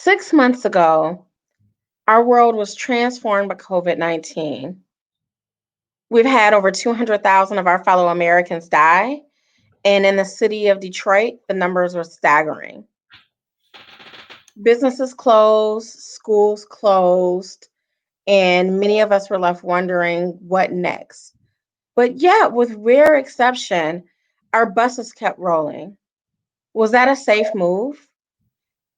6 months ago, our world was transformed by COVID 19. We've had over 200,000 of our fellow Americans die. And in the city of Detroit, the numbers were staggering. Businesses closed, schools closed, and many of us were left wondering what next. But yet, with rare exception, our buses kept rolling. Was that a safe move?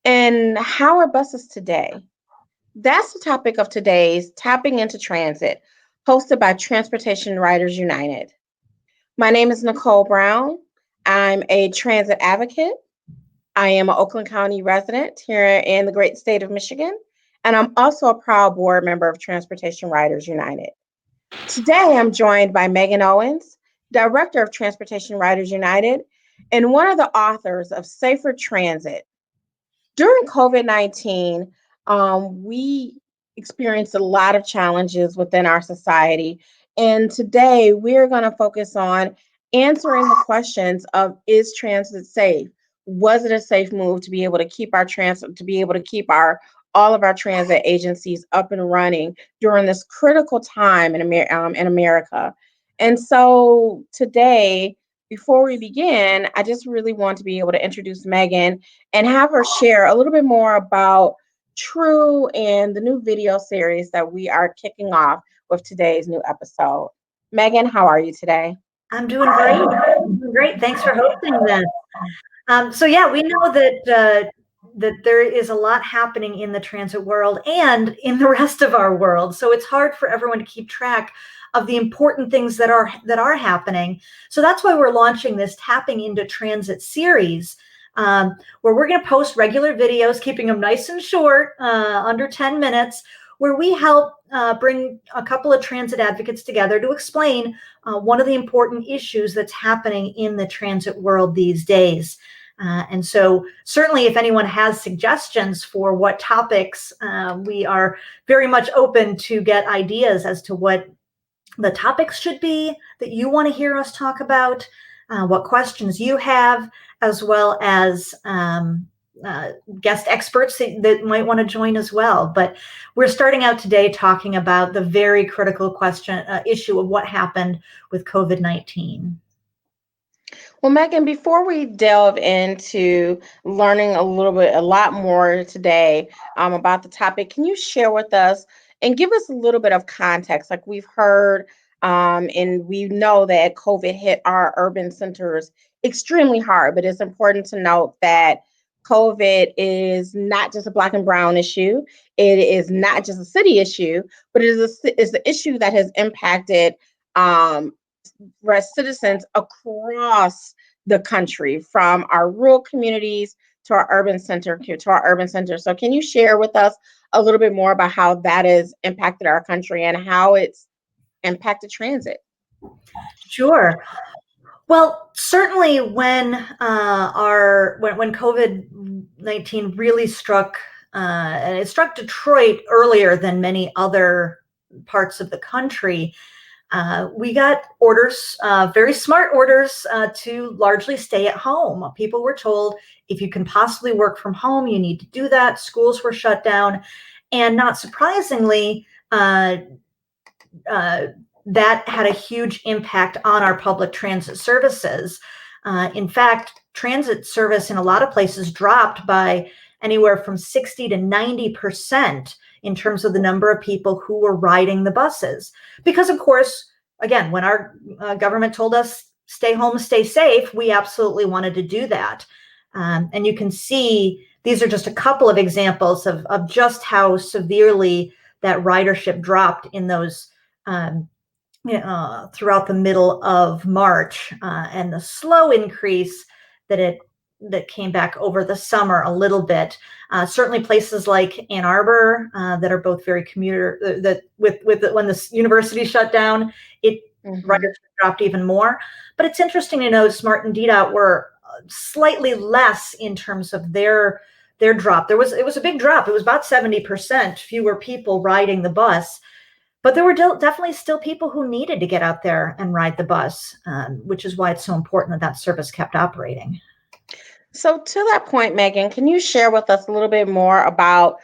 And how are buses today? That's the topic of today's Tapping into Transit, hosted by Transportation Writers United. My name is Nicole Brown. I'm a transit advocate. I am an Oakland County resident here in the great state of Michigan, and I'm also a proud board member of Transportation Writers United. Today, I'm joined by Megan Owens, Director of Transportation Writers United, and one of the authors of Safer Transit. During COVID 19, we experienced a lot of challenges within our society. And today we're going to focus on answering the questions of, is transit safe? Was it a safe move to be able to keep our transit, to be able to keep our all of our transit agencies up and running during this critical time in America? And so today, before we begin, I just really want to be able to introduce Megan and have her share a little bit more about True and the new video series that we are kicking off with today's new episode. Megan, how are you today? I'm doing great. Thanks for hosting this. So yeah, we know that there is a lot happening in the transit world and in the rest of our world. So it's hard for everyone to keep track of the important things that are happening. So that's why we're launching this Tapping into Transit series, where we're going to post regular videos, keeping them nice and short, under 10 minutes, where we help bring a couple of transit advocates together to explain one of the important issues that's happening in the transit world these days. And so certainly if anyone has suggestions for what topics, we are very much open to get ideas as to what the topics should be that you want to hear us talk about, what questions you have, as well as guest experts that might want to join as well. But we're starting out today talking about the very critical issue of what happened with COVID-19. Well, Megan, before we delve into learning a lot more today about the topic, can you share with us and give us a little bit of context? Like we've heard and we know that COVID hit our urban centers extremely hard, but it's important to note that COVID is not just a Black and brown issue. It is not just a city issue, but it's an issue that has impacted citizens across the country, from our rural communities to our urban center. So can you share with us a little bit more about how that has impacted our country and how it's impacted transit? Sure. Well, certainly when when COVID-19 really struck, and it struck Detroit earlier than many other parts of the country, we got orders, very smart orders, to largely stay at home. People were told, if you can possibly work from home, you need to do that. Schools were shut down. And not surprisingly, that had a huge impact on our public transit services. In fact, transit service in a lot of places dropped by anywhere from 60 to 90% in terms of the number of people who were riding the buses. Because, of course, again, when our government told us, stay home, stay safe, we absolutely wanted to do that. And you can see these are just a couple of examples of just how severely that ridership dropped in those throughout the middle of March, and the slow increase that came back over the summer a little bit. Certainly places like Ann Arbor, that are both very commuter, that when the university shut down, ridership dropped even more. But it's interesting to know SMART and DDOT were slightly less in terms of their drop. It was a big drop. It was about 70% fewer people riding the bus. But there were definitely still people who needed to get out there and ride the bus, which is why it's so important that service kept operating. So, to that point, Megan, can you share with us a little bit more about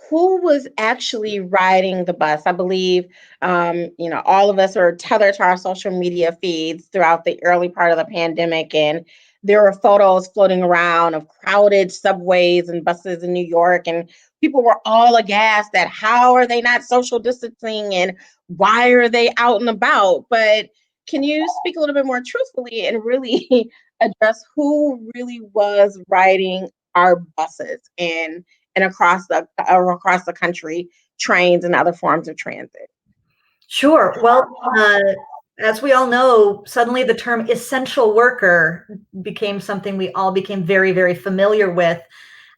who was actually riding the bus? I believe, all of us are tethered to our social media feeds throughout the early part of the pandemic, and there were photos floating around of crowded subways and buses in New York, and people were all aghast at how are they not social distancing and why are they out and about? But can you speak a little bit more truthfully and really address who really was riding our buses and across the country, trains and other forms of transit? Sure. Well, as we all know, suddenly the term essential worker became something we all became very, very familiar with.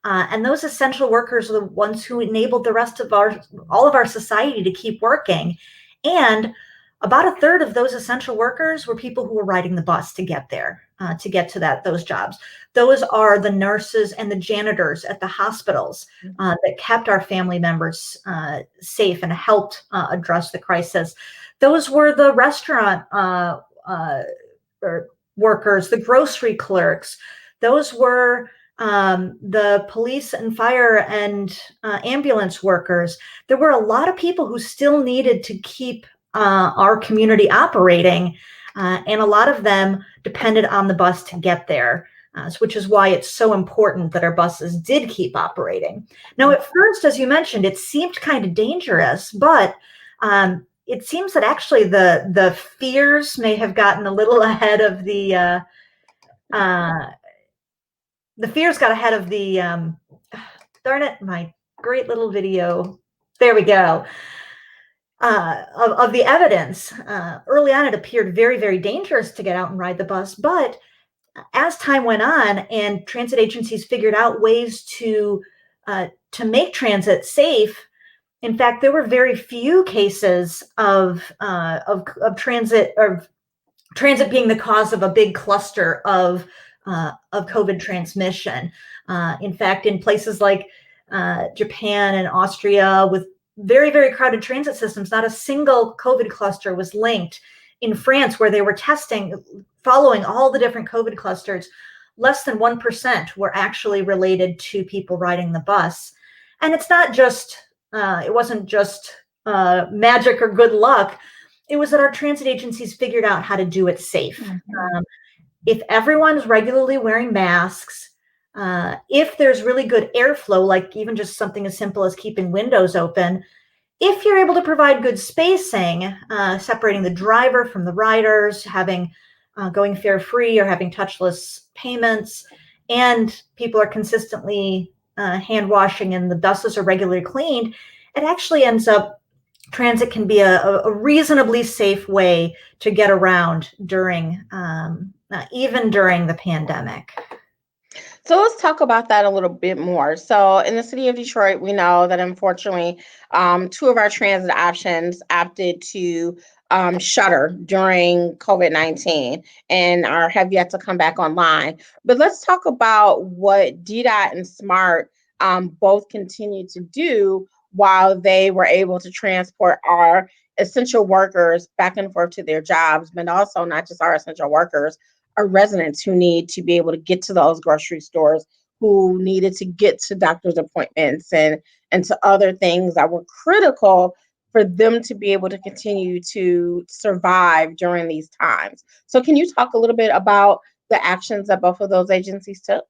And those essential workers are the ones who enabled the rest of all of our society to keep working. And about a third of those essential workers were people who were riding the bus to get there, to get to those jobs. Those are the nurses and the janitors at the hospitals that kept our family members safe and helped address the crisis. Those were the restaurant workers, the grocery clerks. Those were the police and fire and ambulance workers. There were a lot of people who still needed to keep our community operating, and a lot of them depended on the bus to get there, which is why it's so important that our buses did keep operating. Now, at first, as you mentioned, it seemed kind of dangerous, but it seems that actually the fears may have gotten a little ahead of the fears got ahead of the darn it, my great little video. There we go. Of the evidence. Early on, it appeared very, very dangerous to get out and ride the bus. But as time went on and transit agencies figured out ways to make transit safe, in fact, there were very few cases of transit being the cause of a big cluster of COVID transmission. In fact, in places like Japan and Austria with very, very crowded transit systems, not a single COVID cluster was linked. In France, where they were testing, following all the different COVID clusters, less than 1% were actually related to people riding the bus. And it's not just, it wasn't just magic or good luck. It was that our transit agencies figured out how to do it safe. If everyone's regularly wearing masks, if there's really good airflow, like even just something as simple as keeping windows open, if you're able to provide good spacing, separating the driver from the riders, having going fare free or having touchless payments, and people are consistently hand washing and the buses are regularly cleaned, it actually ends up transit can be a reasonably safe way to get around during even during the pandemic. So let's talk about that a little bit more. So in the city of Detroit, we know that unfortunately, two of our transit options opted to shutter during COVID-19 and have yet to come back online. But let's talk about what DDOT and SMART both continue to do while they were able to transport our essential workers back and forth to their jobs, but also not just our essential workers, our residents who need to be able to get to those grocery stores, who needed to get to doctor's appointments and to other things that were critical for them to be able to continue to survive during these times. So can you talk a little bit about the actions that both of those agencies took?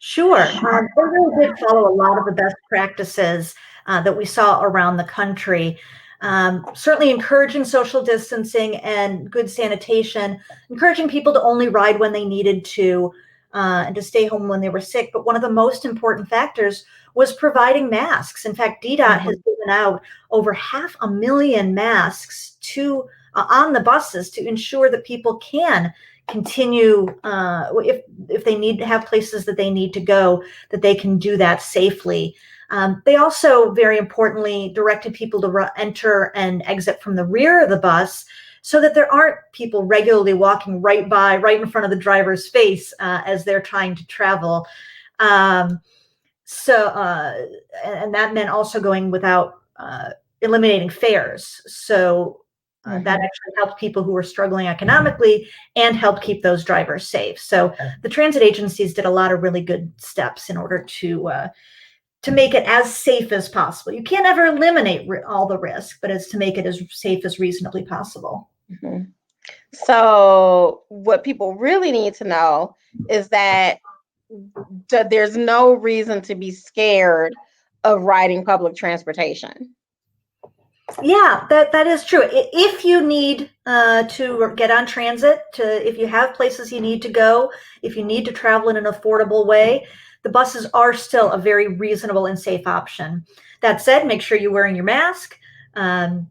Sure. They really did follow a lot of the best practices that we saw around the country. Certainly encouraging social distancing and good sanitation, encouraging people to only ride when they needed to and to stay home when they were sick. But one of the most important factors was providing masks. In fact, DDOT has given out over 500,000 masks to on the buses to ensure that people can continue if they need to have places that they need to go, that they can do that safely. They also, very importantly, directed people to enter and exit from the rear of the bus so that there aren't people regularly walking right in front of the driver's face as they're trying to travel. And that meant also going without eliminating fares. So That actually helped people who were struggling economically and helped keep those drivers safe. So the transit agencies did a lot of really good steps in order to make it as safe as possible. You can't ever eliminate all the risk, but it's to make it as safe as reasonably possible. Mm-hmm. So what people really need to know is that there's no reason to be scared of riding public transportation. Yeah, that is true. If you need to get on transit, if you have places you need to go, if you need to travel in an affordable way, the buses are still a very reasonable and safe option. That said, make sure you're wearing your mask the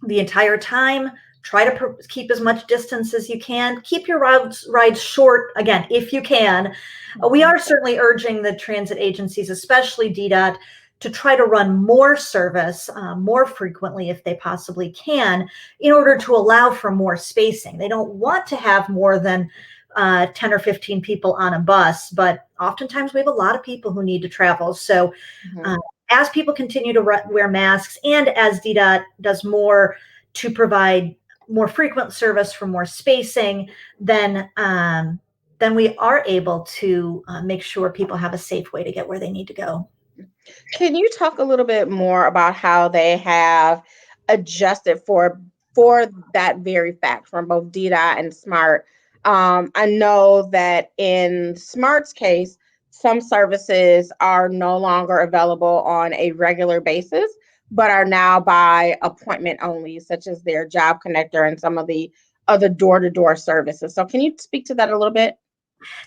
entire time. Try to keep as much distance as you can. Keep your rides short, again, if you can. We are certainly urging the transit agencies, especially DDOT, to try to run more service more frequently if they possibly can, in order to allow for more spacing. They don't want to have more than 10 or 15 people on a bus, but oftentimes we have a lot of people who need to travel. So as people continue to wear masks, and as DDOT does more to provide more frequent service for more spacing, then we are able to make sure people have a safe way to get where they need to go. Can you talk a little bit more about how they have adjusted for that very fact from both DDOT and SMART? I know that in SMART's case, some services are no longer available on a regular basis, but are now by appointment only, such as their Job Connector and some of the other door-to-door services. So can you speak to that a little bit?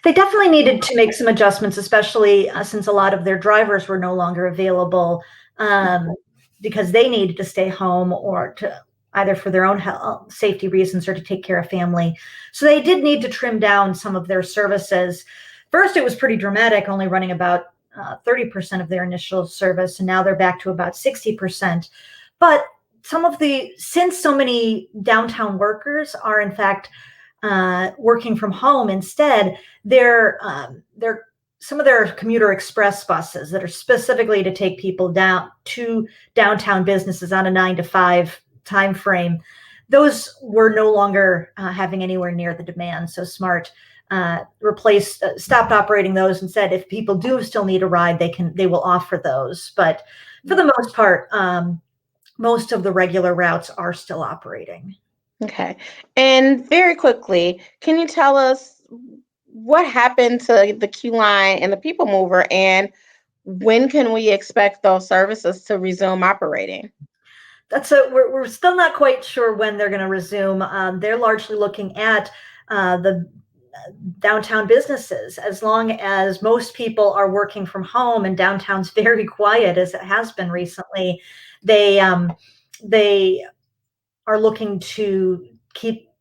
They definitely needed to make some adjustments, especially since a lot of their drivers were no longer available because they needed to stay home or to either for their own health, safety reasons or to take care of family. So they did need to trim down some of their services. First, it was pretty dramatic, only running about 30% of their initial service, and now they're back to about 60%. But since so many downtown workers are in fact working from home instead, some of their commuter express buses that are specifically to take people down to downtown businesses on a 9 to 5 time frame, those were no longer having anywhere near the demand. So SMART stopped operating those and said if people do still need a ride, they will offer those. But for the most part, most of the regular routes are still operating. Okay. And very quickly, can you tell us what happened to the Q Line and the People Mover, and when can we expect those services to resume operating? We're still not quite sure when they're going to resume. They're largely looking at the downtown businesses. As long as most people are working from home and downtown's very quiet as it has been recently, they are looking to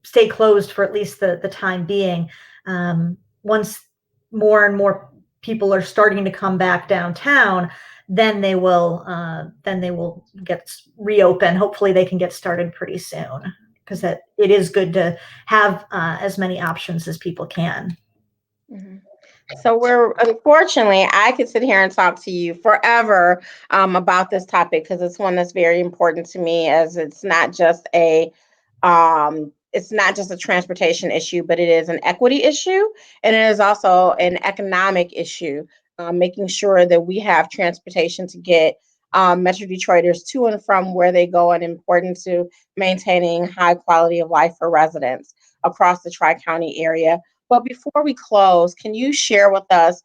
stay closed for at least the time being. Once more and more people are starting to come back downtown, then they will get reopened. Hopefully they can get started pretty soon, because it is good to have as many options as people can. Mm-hmm. So unfortunately, I could sit here and talk to you forever about this topic, because it's one that's very important to me, as it's not just a transportation issue, but it is an equity issue, and it is also an economic issue, making sure that we have transportation to get Metro Detroiters to and from where they go, and important to maintaining high quality of life for residents across the Tri-County area. But before we close, can you share with us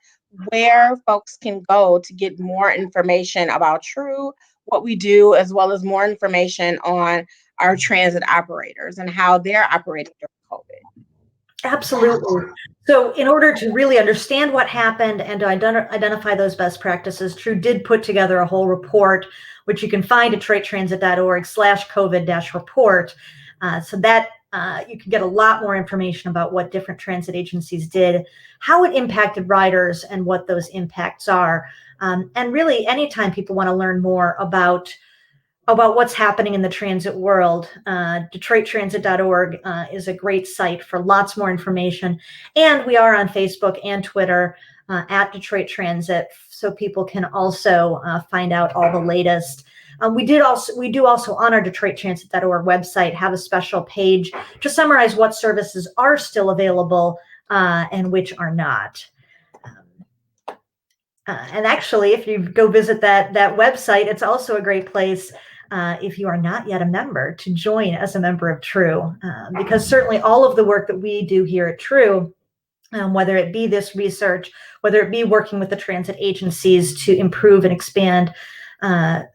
where folks can go to get more information about TRU, what we do, as well as more information on our transit operators and how they're operating during COVID? Absolutely. So in order to really understand what happened and to identify those best practices, TRU did put together a whole report, which you can find at detroittransit.org/COVID-report. So that you can get a lot more information about what different transit agencies did, how it impacted riders, and what those impacts are. And really, anytime people want to learn more about what's happening in the transit world, detroittransit.org is a great site for lots more information. And we are on Facebook and Twitter at Detroit Transit, so people can also find out all the latest. We do also on our DetroitTransit.org website have a special page to summarize what services are still available and which are not. And actually, if you go visit that website, it's also a great place if you are not yet a member to join as a member of TRU, because certainly all of the work that we do here at TRU, whether it be this research, whether it be working with the transit agencies to improve and expand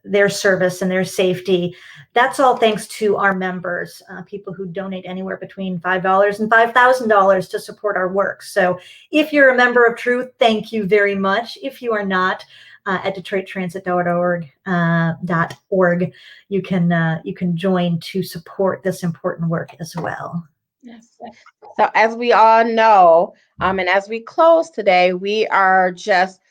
their service and their safety, that's all thanks to our members, people who donate anywhere between $5 and $5,000 to support our work. So if you're a member of TRU, thank you very much. If you are not, at DetroitTransit.org, you can join to support this important work as well. Yes. So as we all know, and as we close today, we are just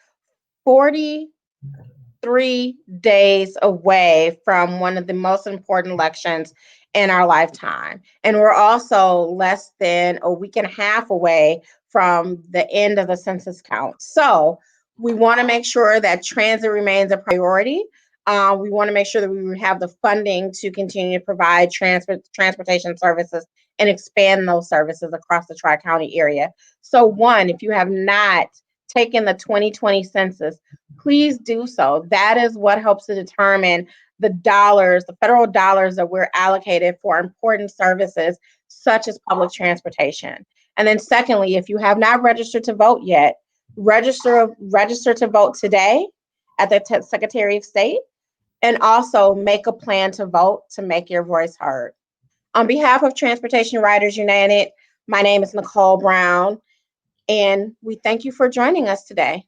43 days away from one of the most important elections in our lifetime. And we're also less than a week and a half away from the end of the census count. So we want to make sure that transit remains a priority. We want to make sure that we have the funding to continue to provide transportation services and expand those services across the Tri-County area. So one, if you have not taken the 2020 census, please do so. That is what helps to determine the dollars, the federal dollars that we're allocated for important services such as public transportation. And then secondly, if you have not registered to vote yet, register to vote today at the Secretary of State, and also make a plan to vote to make your voice heard. On behalf of Transportation Riders United, my name is Nicole Brown, and we thank you for joining us today.